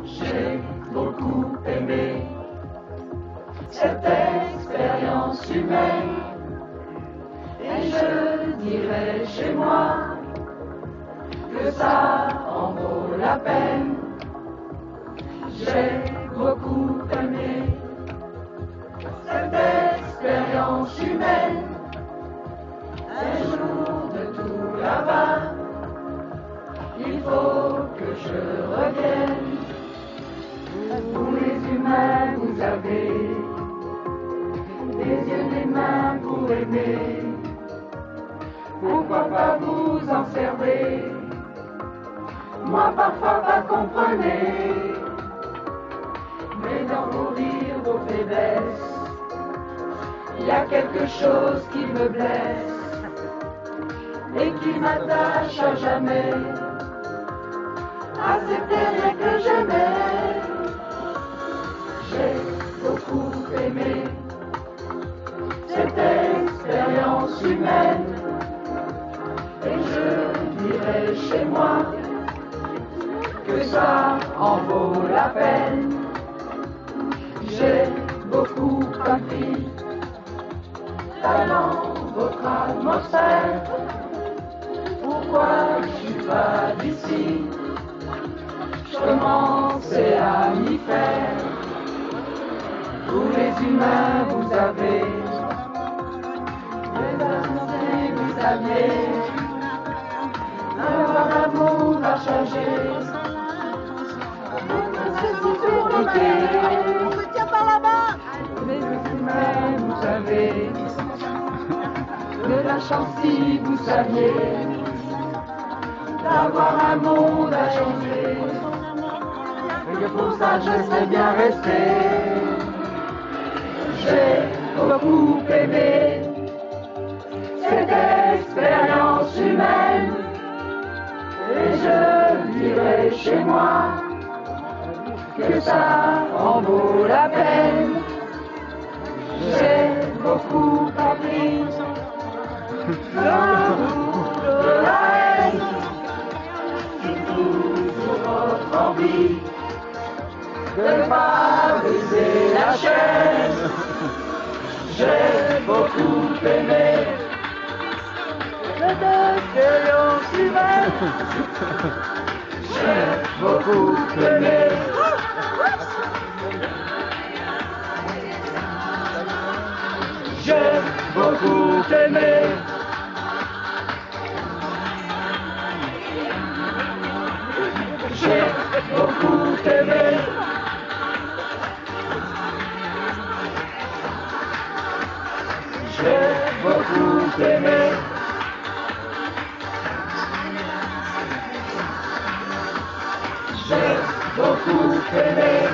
J'ai beaucoup aimé cette expérience humaine et je dirais chez moi que ça en vaut la peine. J'ai beaucoup aimé cette expérience humaine. Un jour de tout là-bas, il faut que je revienne. Vous les humains, vous avez des yeux, des mains pour aimer. Pourquoi pas vous en servir? Moi parfois pas comprenez. Mais dans vos rires, vos faiblesses, il y a quelque chose qui me blesse et qui m'attache à jamais à ces terres que j'aimais. J'ai beaucoup aimé cette expérience humaine et je dirais chez moi que ça en vaut la peine. J'ai beaucoup appris dans votre atmosphère. Pourquoi je suis pas d'ici? Je commençais à m'y faire. Vous les humains, vous avez des pensées, vous aviez. Alors l'amour va changer. On se tient par la main. Les humains, vous avez de la chance si vous saviez d'avoir un monde à changer. Et que pour ça je serais bien resté. J'ai beaucoup aimé cette expérience humaine et je dirais chez moi que ça en vaut la peine. J'ai beaucoup appris de l'amour, de la haine, surtout sur votre envie de ne pas briser la chaîne. J'ai beaucoup aimé cette expérience humaine. J'ai beaucoup aimé. J'ai beaucoup aimé. J'ai beaucoup aimé. J'ai beaucoup aimé. J'ai beaucoup aimé.